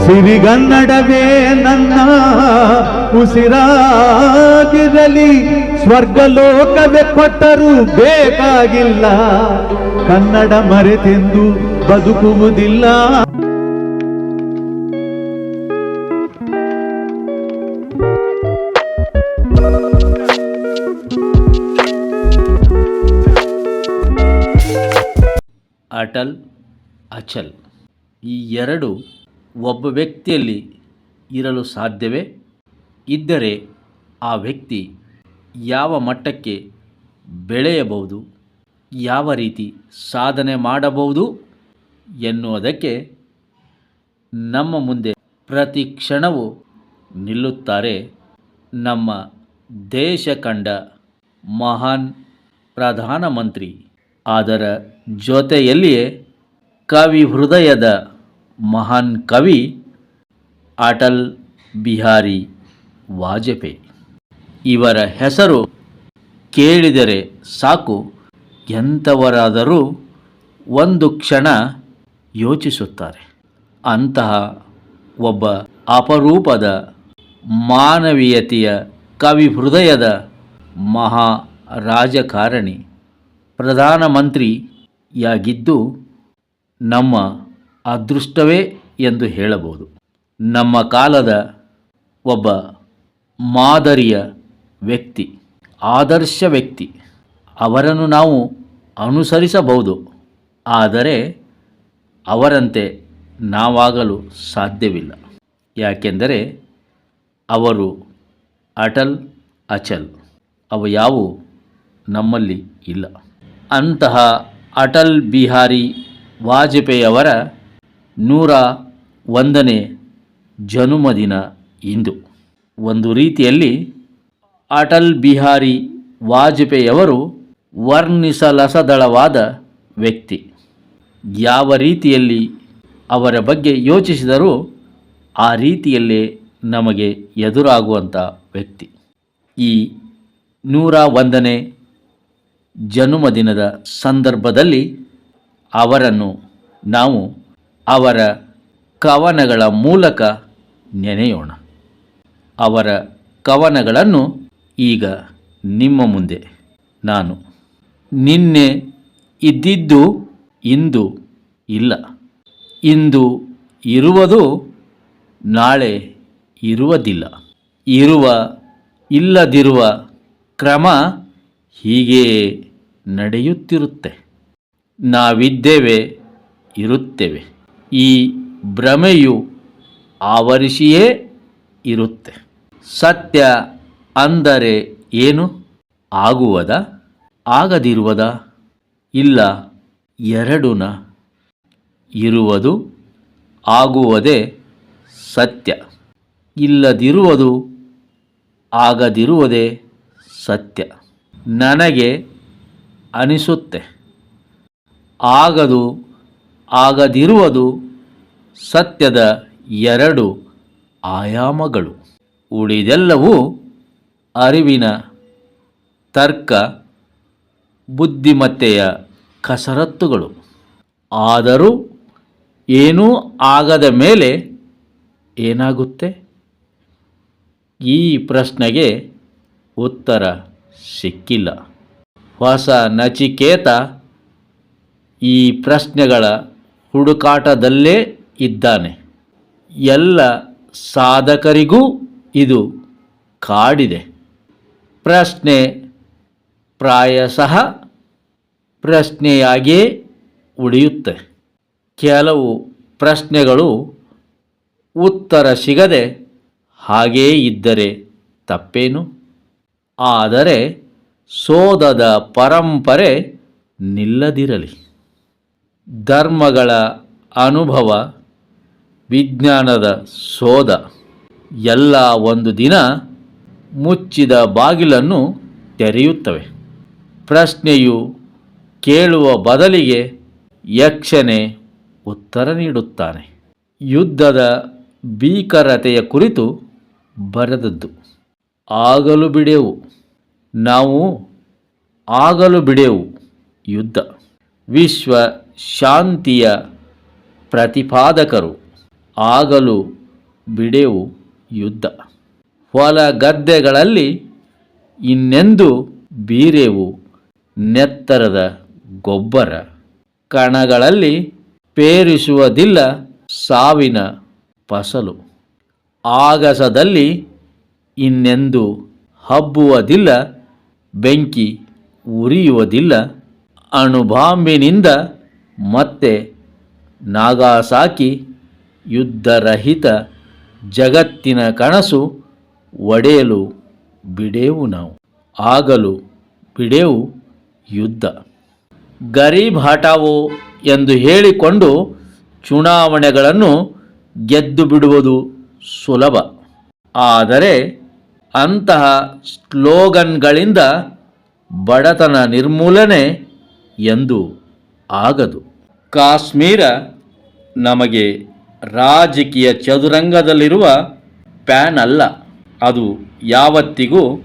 ಸಿರಿಗನ್ನಡವೇ ನನ್ನ ಉಸಿರಾಗಿರಲಿ, ಸ್ವರ್ಗಲೋಕವೇ ಕೊಟ್ಟರೂ ಬೇಕಾಗಿಲ್ಲ, ಕನ್ನಡ ಮರೆತೆಂದು ಬದುಕುವುದಿಲ್ಲ. ಅಟಲ್, ಅಚಲ್ ಈ ಎರಡು ಒಬ್ಬ ವ್ಯಕ್ತಿಯಲ್ಲಿ ಇರಲು ಸಾಧ್ಯವೇ? ಇದ್ದರೆ ಆ ವ್ಯಕ್ತಿ ಯಾವ ಮಟ್ಟಕ್ಕೆ ಬೆಳೆಯಬಹುದು, ಯಾವ ರೀತಿ ಸಾಧನೆ ಮಾಡಬಹುದು ಎನ್ನುವುದಕ್ಕೆ ನಮ್ಮ ಮುಂದೆ ಪ್ರತಿ ಕ್ಷಣವೂ ನಿಲ್ಲುತ್ತಾರೆ ನಮ್ಮ ದೇಶ ಕಂಡ ಮಹಾನ್ ಪ್ರಧಾನಮಂತ್ರಿ. ಅದರ ಜೊತೆಯಲ್ಲಿಯೇ ಕವಿ ಹೃದಯದ ಮಹಾನ್ ಕವಿ ಅಟಲ್ ಬಿಹಾರಿ ವಾಜಪೇಯಿ. ಇವರ ಹೆಸರು ಕೇಳಿದರೆ ಸಾಕು, ಎಂಥವರಾದರೂ ಒಂದು ಕ್ಷಣ ಯೋಚಿಸುತ್ತಾರೆ. ಅಂತಹ ಒಬ್ಬ ಅಪರೂಪದ ಮಾನವೀಯತೆಯ ಕವಿ ಹೃದಯದ ಮಹಾ ರಾಜಕಾರಣಿ ಪ್ರಧಾನಮಂತ್ರಿಯಾಗಿದ್ದು ನಮ್ಮ ಅದೃಷ್ಟವೇ ಎಂದು ಹೇಳಬಹುದು. ನಮ್ಮ ಕಾಲದ ಒಬ್ಬ ಮಾದರಿಯ ವ್ಯಕ್ತಿ, ಆದರ್ಶ ವ್ಯಕ್ತಿ. ಅವರನ್ನು ನಾವು ಅನುಸರಿಸಬಹುದು, ಆದರೆ ಅವರಂತೆ ನಾವಾಗಲು ಸಾಧ್ಯವಿಲ್ಲ. ಯಾಕೆಂದರೆ ಅವರು ಅಟಲ್, ಅಚಲ್, ಅವು ಯಾವುವು ನಮ್ಮಲ್ಲಿ ಇಲ್ಲ. ಅಂತಹ ಅಟಲ್ ಬಿಹಾರಿ ವಾಜಪೇಯಿಯವರ 101ನೇ ಜನ್ಮದಿನ ಇಂದು. ಒಂದು ರೀತಿಯಲ್ಲಿ ಅಟಲ್ ಬಿಹಾರಿ ವಾಜಪೇಯಿಯವರು ವರ್ಣಿಸಲಸದಳವಾದ ವ್ಯಕ್ತಿ. ಯಾವ ರೀತಿಯಲ್ಲಿ ಅವರ ಬಗ್ಗೆ ಯೋಚಿಸಿದರೂ ಆ ರೀತಿಯಲ್ಲೇ ನಮಗೆ ಎದುರಾಗುವಂಥ ವ್ಯಕ್ತಿ. ಈ 101ನೇ ಜನ್ಮದಿನದ ಸಂದರ್ಭದಲ್ಲಿ ಅವರನ್ನು ನಾವು ಅವರ ಕವನಗಳ ಮೂಲಕ ನೆನೆಯೋಣ. ಅವರ ಕವನಗಳನ್ನು ಈಗ ನಿಮ್ಮ ಮುಂದೆ ನಾನು. ನಿನ್ನೆ ಇದ್ದಿದ್ದು ಇಂದು ಇಲ್ಲ, ಇಂದು ಇರುವುದು ನಾಳೆ ಇರುವುದಿಲ್ಲ, ಇರುವ ಇಲ್ಲದಿರುವ ಕ್ರಮ ಹೀಗೇ ನಡೆಯುತ್ತಿರುತ್ತೆ. ನಾವಿದ್ದೇವೆ, ಇರುತ್ತೇವೆ, ಈ ಭ್ರಮೆಯು ಆವರಿಸಿಯೇ ಇರುತ್ತೆ. ಸತ್ಯ ಅಂದರೆ ಏನು? ಆಗುವುದ, ಆಗದಿರುವುದ? ಇಲ್ಲ, ಎರಡೂನ. ಇರುವುದು, ಆಗುವುದೇ ಸತ್ಯ. ಇಲ್ಲದಿರುವುದು, ಆಗದಿರುವುದೇ ಸತ್ಯ. ನನಗೆ ಅನಿಸುತ್ತೆ ಆಗದು, ಆಗದಿರುವುದು ಸತ್ಯದ ಎರಡು ಆಯಾಮಗಳು. ಉಳಿದೆಲ್ಲವೂ ಅರಿವಿನ ತರ್ಕ, ಬುದ್ಧಿಮತ್ತೆಯ ಕಸರತ್ತುಗಳು. ಆದರೂ ಏನೂ ಆಗದ ಮೇಲೆ ಏನಾಗುತ್ತೆ? ಈ ಪ್ರಶ್ನೆಗೆ ಉತ್ತರ ಸಿಕ್ಕಿಲ್ಲ. ಹೊಸ ನಚಿಕೇತ ಈ ಪ್ರಶ್ನೆಗಳ ಹುಡುಕಾಟದಲ್ಲೇ ಇದ್ದಾನೆ. ಎಲ್ಲ ಸಾಧಕರಿಗೂ ಇದು ಕಾಡಿದೆ. ಪ್ರಶ್ನೆ ಪ್ರಾಯಶಃ ಪ್ರಶ್ನೆಯಾಗಿಯೇ ಉಳಿಯುತ್ತೆ. ಕೆಲವು ಪ್ರಶ್ನೆಗಳು ಉತ್ತರ ಸಿಗದೆ ಹಾಗೇ ಇದ್ದರೆ ತಪ್ಪೇನು? ಆದರೆ ಶೋಧದ ಪರಂಪರೆ ನಿಲ್ಲದಿರಲಿ. ಧರ್ಮಗಳ ಅನುಭವ, ವಿಜ್ಞಾನದ ಶೋಧ ಎಲ್ಲ ಒಂದು ದಿನ ಮುಚ್ಚಿದ ಬಾಗಿಲನ್ನು ತೆರೆಯುತ್ತವೆ. ಪ್ರಶ್ನೆಯು ಕೇಳುವ ಬದಲಿಗೆ ಯಕ್ಷನೇ ಉತ್ತರ ನೀಡುತ್ತಾನೆ. ಯುದ್ಧದ ಭೀಕರತೆಯ ಕುರಿತು ಬರೆದದ್ದು. ಆಗಲು ಬಿಡೆವು, ನಾವು ಆಗಲು ಬಿಡೆವು ಯುದ್ಧ. ವಿಶ್ವ ಶಾಂತಿಯ ಪ್ರತಿಪಾದಕರು ಆಗಲು ಬಿಡೆವು ಯುದ್ಧ. ಹೊಲ ಗದ್ದೆಗಳಲ್ಲಿ ಇನ್ನೆಂದು ಬೀರೆವು ನೆತ್ತರದ ಗೊಬ್ಬರ. ಕಣಗಳಲ್ಲಿ ಪೇರಿಸುವುದಿಲ್ಲ ಸಾವಿನ ಫಸಲು. ಆಗಸದಲ್ಲಿ ಇನ್ನೆಂದು ಹಬ್ಬುವುದಿಲ್ಲ ಬೆಂಕಿ ಉರಿಯುವುದಿಲ್ಲ. ಅಣುಬಾಂಬಿನಿಂದ ಮತ್ತೆ ನಾಗಾಸಾಕಿ ಯುದ್ಧರಹಿತ ಜಗತ್ತಿನ ಕನಸು ಒಡೆಯಲು ಬಿಡೆವು ನಾವು. ಆಗಲು ಬಿಡೆವು ಯುದ್ಧ. ಗರೀಬ್ ಹಟಾವೋ ಎಂದು ಹೇಳಿಕೊಂಡು ಚುನಾವಣೆಗಳನ್ನು ಗೆದ್ದು ಬಿಡುವುದು ಸುಲಭ. ಆದರೆ ಅಂತಹ ಸ್ಲೋಗನ್ಗಳಿಂದ ಬಡತನ ನಿರ್ಮೂಲನೆ ಎಂದು ಆಗದು. ಕಾಶ್ಮೀರ ನಮಗೆ ರಾಜಕೀಯ ಚದುರಂಗದಲ್ಲಿರುವ ಪ್ಯಾನ್ ಅಲ್ಲ. ಅದು ಯಾವತ್ತಿಗೂ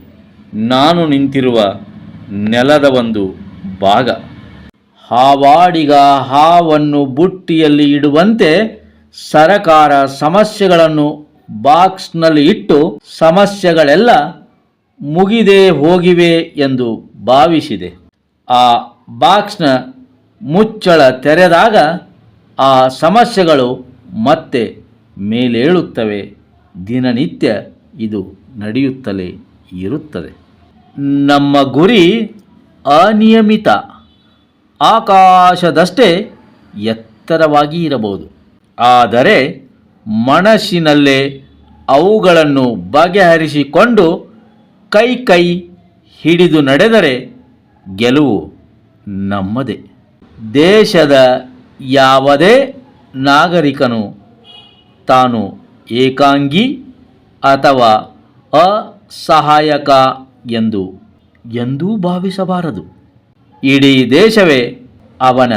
ನಾನು ನಿಂತಿರುವ ನೆಲದ ಒಂದು ಭಾಗ. ಹಾವಾಡಿಗ ಹಾವನ್ನು ಬುಟ್ಟಿಯಲ್ಲಿ ಇಡುವಂತೆ ಸರಕಾರ ಸಮಸ್ಯೆಗಳನ್ನು ಬಾಕ್ಸ್ನಲ್ಲಿ ಇಟ್ಟು ಸಮಸ್ಯೆಗಳೆಲ್ಲ ಮುಗಿದೇ ಹೋಗಿವೆ ಎಂದು ಭಾವಿಸಿದೆ. ಆ ಬಾಕ್ಸ್ನ ಮುಚ್ಚಳ ತೆರೆದಾಗ ಆ ಸಮಸ್ಯೆಗಳು ಮತ್ತೆ ಮೇಲೇಳುತ್ತವೆ. ದಿನನಿತ್ಯ ಇದು ನಡೆಯುತ್ತಲೇ ಇರುತ್ತದೆ. ನಮ್ಮ ಗುರಿ ಅನಿಯಮಿತ. ಆಕಾಶದಷ್ಟೇ ಎತ್ತರವಾಗಿ ಇರಬಹುದು. ಆದರೆ ಮನಸ್ಸಿನಲ್ಲೇ ಅವುಗಳನ್ನು ಬಗೆಹರಿಸಿಕೊಂಡು ಕೈ ಹಿಡಿದು ನಡೆದರೆ ಗೆಲುವು ನಮ್ಮದೇ. ದೇಶದ ಯಾವುದೇ ನಾಗರಿಕನು ತಾನು ಏಕಾಂಗಿ ಅಥವಾ ಅಸಹಾಯಕ ಎಂದು ಎಂದೂ ಭಾವಿಸಬಾರದು. ಇಡೀ ದೇಶವೇ ಅವನ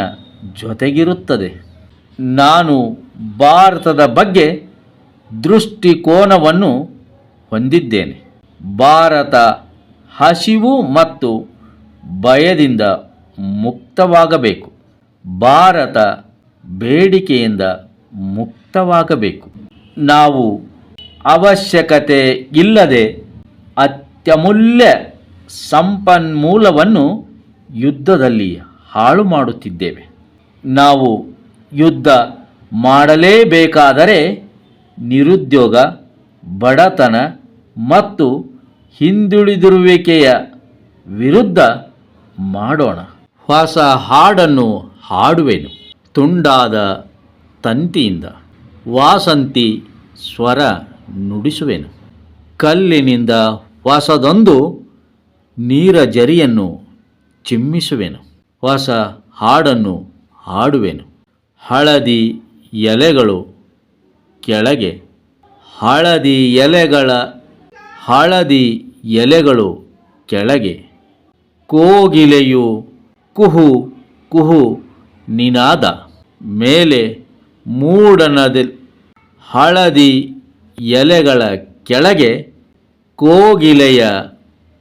ಜೊತೆಗಿರುತ್ತದೆ. ನಾನು ಭಾರತದ ಬಗ್ಗೆ ದೃಷ್ಟಿಕೋನವನ್ನು ಹೊಂದಿದ್ದೇನೆ. ಭಾರತ ಹಸಿವು ಮತ್ತು ಭಯದಿಂದ ಮುಕ್ತವಾಗಬೇಕು. ಭಾರತ ಬೇಡಿಕೆಯಿಂದ ಮುಕ್ತವಾಗಬೇಕು. ನಾವು ಅವಶ್ಯಕತೆ ಇಲ್ಲದೆ ಅತ್ಯಮೂಲ್ಯ ಸಂಪನ್ಮೂಲವನ್ನು ಯುದ್ಧದಲ್ಲಿ ಹಾಳು ಮಾಡುತ್ತಿದ್ದೇವೆ. ನಾವು ಯುದ್ಧ ಮಾಡಲೇಬೇಕಾದರೆ ನಿರುದ್ಯೋಗ, ಬಡತನ ಮತ್ತು ಹಿಂದುಳಿದಿರುವಿಕೆಯ ವಿರುದ್ಧ ಮಾಡೋಣ. ಹೊಸ ಹಾಡನ್ನು ಹಾಡುವೆನು ತುಂಡಾದ ತಂತಿಯಿಂದ. ವಾಸಂತಿ ಸ್ವರ ನುಡಿಸುವೆನು. ಕಲ್ಲಿನಿಂದ ಹೊಸದೊಂದು ನೀರಜರಿಯನ್ನು ಚಿಮ್ಮಿಸುವೆನು. ಹೊಸ ಹಾಡನ್ನು ಹಾಡುವೆನು. ಹಳದಿ ಎಲೆಗಳು ಕೆಳಗೆ, ಹಳದಿ ಎಲೆಗಳು ಕೆಳಗೆ. ಕೋಗಿಲೆಯು ಕುಹು ಕುಹು ನಿನಾದ ಮೇಲೆ. ಹಳದಿ ಎಲೆಗಳ ಕೆಳಗೆ ಕೋಗಿಲೆಯ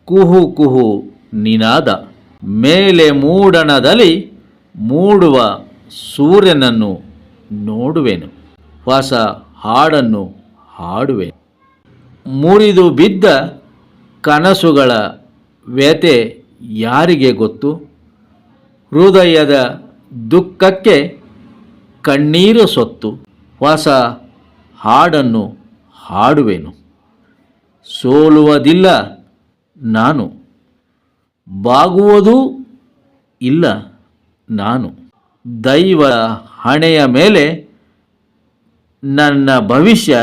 ಕುಹು ಕುಹು ನಿನಾದ. ಮೇಲೆ ಮೂಡಣದಲ್ಲಿ ಮೂಡುವ ಸೂರ್ಯನನ್ನು ನೋಡುವೆನು. ಹೊಸ ಹಾಡನ್ನು ಹಾಡುವೆನು. ಮುರಿದು ಬಿದ್ದ ಕನಸುಗಳ ವ್ಯಥೆ ಯಾರಿಗೆ ಗೊತ್ತು? ಹೃದಯದ ದುಃಖಕ್ಕೆ ಕಣ್ಣೀರು ಸೊತ್ತು. ಹೊಸ ಹಾಡನ್ನು ಹಾಡುವೆನು. ಸೋಲುವುದಿಲ್ಲ ನಾನು, ಬಾಗುವುದೂ ಇಲ್ಲ ನಾನು. ದೈವ ಹಣೆಯ ಮೇಲೆ ನನ್ನ ಭವಿಷ್ಯ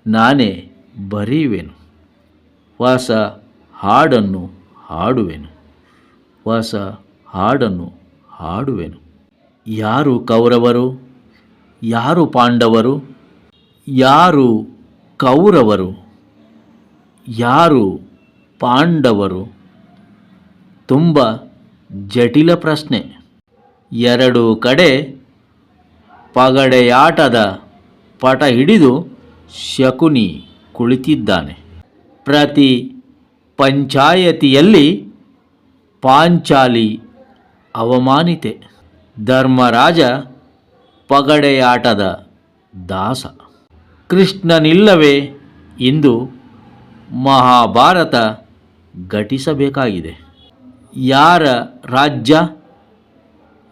ನಾನೇ ಬರೆಯುವೆನು. ಹೊಸ ಹಾಡನ್ನು ಹಾಡುವೆನು. ಹೊಸ ಹಾಡನ್ನು ಹಾಡುವೆನು. ಯಾರು ಕೌರವರು, ಯಾರು ಪಾಂಡವರು, ಯಾರು ಕೌರವರು, ಯಾರು ಪಾಂಡವರು? ತುಂಬ ಜಟಿಲ ಪ್ರಶ್ನೆ. ಎರಡು ಕಡೆ ಪಗಡೆಯಾಟದ ಪಟ ಹಿಡಿದು ಶಕುನಿ ಕುಳಿತಿದ್ದಾನೆ. ಪ್ರತಿ ಪಂಚಾಯತಿಯಲ್ಲಿ ಪಾಂಚಾಲಿ ಅವಮಾನಿತೆ. ಧರ್ಮರಾಜ ಪಗಡೆಯಾಟದ ದಾಸ. ಕೃಷ್ಣನಿಲ್ಲವೇ ಇಂದು ಮಹಾಭಾರತ ಘಟಿಸಬೇಕಾಗಿದೆ. ಯಾರ ರಾಜ್ಯ,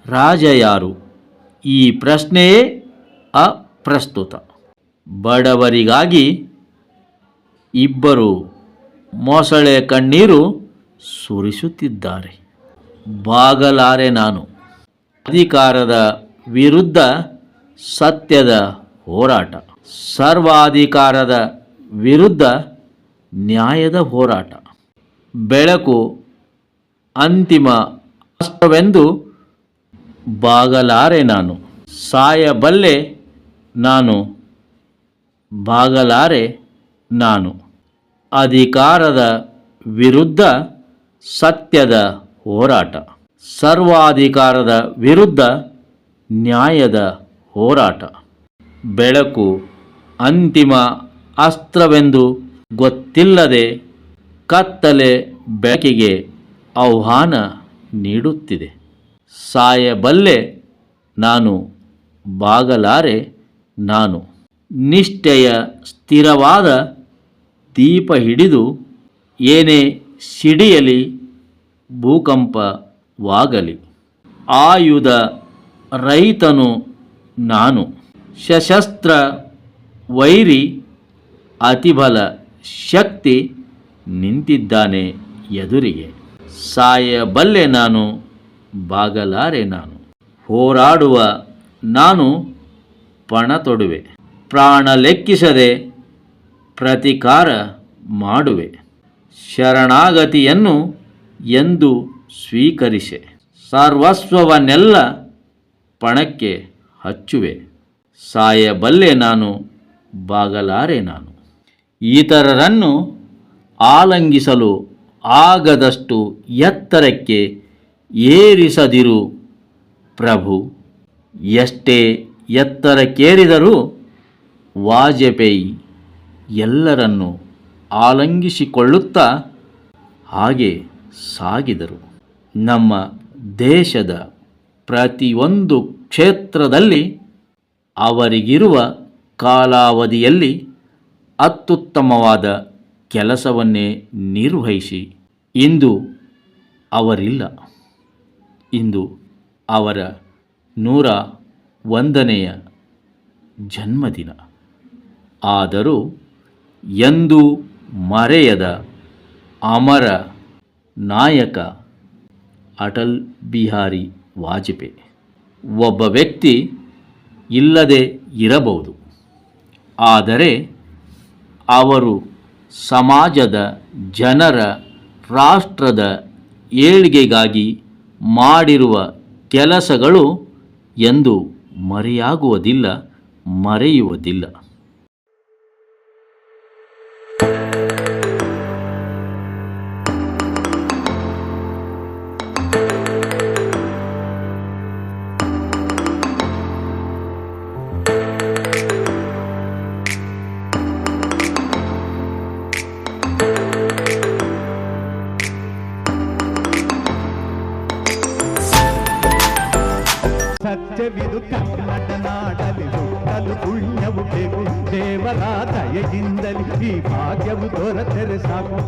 ರಾಜ ಯಾರು? ಈ ಪ್ರಶ್ನೆಯೇ ಅಪ್ರಸ್ತುತ. ಬಡವರಿಗಾಗಿ ಇಬ್ಬರು ಮೊಸಳೆ ಕಣ್ಣೀರು ಸುರಿಸುತ್ತಿದ್ದಾರೆ. ಬಾಗಲಾರೆ ನಾನು. ಅಧಿಕಾರದ ವಿರುದ್ಧ ಸತ್ಯದ ಹೋರಾಟ, ಸರ್ವಾಧಿಕಾರದ ವಿರುದ್ಧ ನ್ಯಾಯದ ಹೋರಾಟ. ಬೆಳಕು ಅಂತಿಮ ಅಸ್ತ್ರವೆಂದು ಬಾಗಲಾರೆ ನಾನು. ಸಾಯಬಲ್ಲೆ ನಾನು, ಬಾಗಲಾರೆ ನಾನು. ಅಧಿಕಾರದ ವಿರುದ್ಧ ಸತ್ಯದ ಹೋರಾಟ, ಸರ್ವಾಧಿಕಾರದ ವಿರುದ್ಧ ನ್ಯಾಯದ ಹೋರಾಟ. ಬೆಳಕು ಅಂತಿಮ ಅಸ್ತ್ರವೆಂದು ಗೊತ್ತಿಲ್ಲದೆ ಕತ್ತಲೆ ಬೆಳಕಿಗೆ ಆಹ್ವಾನ ನೀಡುತ್ತಿದೆ. ಸಾಯಬಲ್ಲೆ ನಾನು, ಬಾಗಲಾರೆ ನಾನು. ನಿಷ್ಠೆಯ ಸ್ಥಿರವಾದ ದೀಪ ಹಿಡಿದು ಏನೇ ಸಿಡಿಯಲಿ, ಭೂಕಂಪವಾಗಲಿ, ಆಯುಧ ರೈತನು ನಾನು. ಸಶಸ್ತ್ರ ವೈರಿ ಅತಿಬಲ ಶಕ್ತಿ ನಿಂತಿದ್ದಾನೆ ಎದುರಿಗೆ. ಸಾಯಬಲ್ಲೆ ನಾನು, ಬಾಗಲಾರೆ ನಾನು. ಹೋರಾಡುವ ನಾನು ಪಣ ತೊಡುವೆ. ಪ್ರಾಣ ಲೆಕ್ಕಿಸದೆ ಪ್ರತಿಕಾರ ಮಾಡುವೆ. ಶರಣಾಗತಿಯನ್ನು ಎಂದು ಸ್ವೀಕರಿಸೆ. ಸರ್ವಸ್ವವನ್ನೆಲ್ಲ ಪಣಕ್ಕೆ ಹಚ್ಚುವೆ. ಸಾಯಬಲ್ಲೆ ನಾನು, ಬಾಗಲಾರೆ ನಾನು. ಇತರರನ್ನು ಆಲಂಗಿಸಲು ಆಗದಷ್ಟು ಎತ್ತರಕ್ಕೆ ಏರಿಸದಿರು ಪ್ರಭು. ಎಷ್ಟೇ ಎತ್ತರಕ್ಕೇರಿದರೂ ವಾಜಪೇಯಿ ಎಲ್ಲರನ್ನೂ ಆಲಂಗಿಸಿಕೊಳ್ಳುತ್ತಾ ಹಾಗೆ ಸಾಗಿದರು. ನಮ್ಮ ದೇಶದ ಪ್ರತಿಯೊಂದು ಕ್ಷೇತ್ರದಲ್ಲಿ ಅವರಿಗಿರುವ ಕಾಲಾವಧಿಯಲ್ಲಿ ಅತ್ಯುತ್ತಮವಾದ ಕೆಲಸವನ್ನೇ ನಿರ್ವಹಿಸಿ ಇಂದು ಅವರಿಲ್ಲ. ಇಂದು ಅವರ 101ನೆಯ ಜನ್ಮದಿನ. ಆದರೂ ಎಂದೂ ಮರೆಯದ ಅಮರ ನಾಯಕ ಅಟಲ್ ಬಿಹಾರಿ ವಾಜಪೇಯಿ. ಒಬ್ಬ ವ್ಯಕ್ತಿ ಇಲ್ಲದೆ ಇರಬಹುದು, ಆದರೆ ಅವರು ಸಮಾಜದ ಜನರ, ರಾಷ್ಟ್ರದ ಏಳ್ಗೆಗಾಗಿ ಮಾಡಿರುವ ಕೆಲಸಗಳು ಎಂದು ಮರೆಯಾಗುವುದಿಲ್ಲ, ಮರೆಯುವುದಿಲ್ಲ. ಸತ್ಯವಿದು ಕನ್ನಡ ನಾಡಲಿ ಹುಟ್ಟಲು ಪುಣ್ಯವು ಬೇಕು. ದೇವರ ದಯೆಯಿಂದಲಿ ಈ ಭಾಗ್ಯವು ದೊರೆತರೆ ಸಾಕು.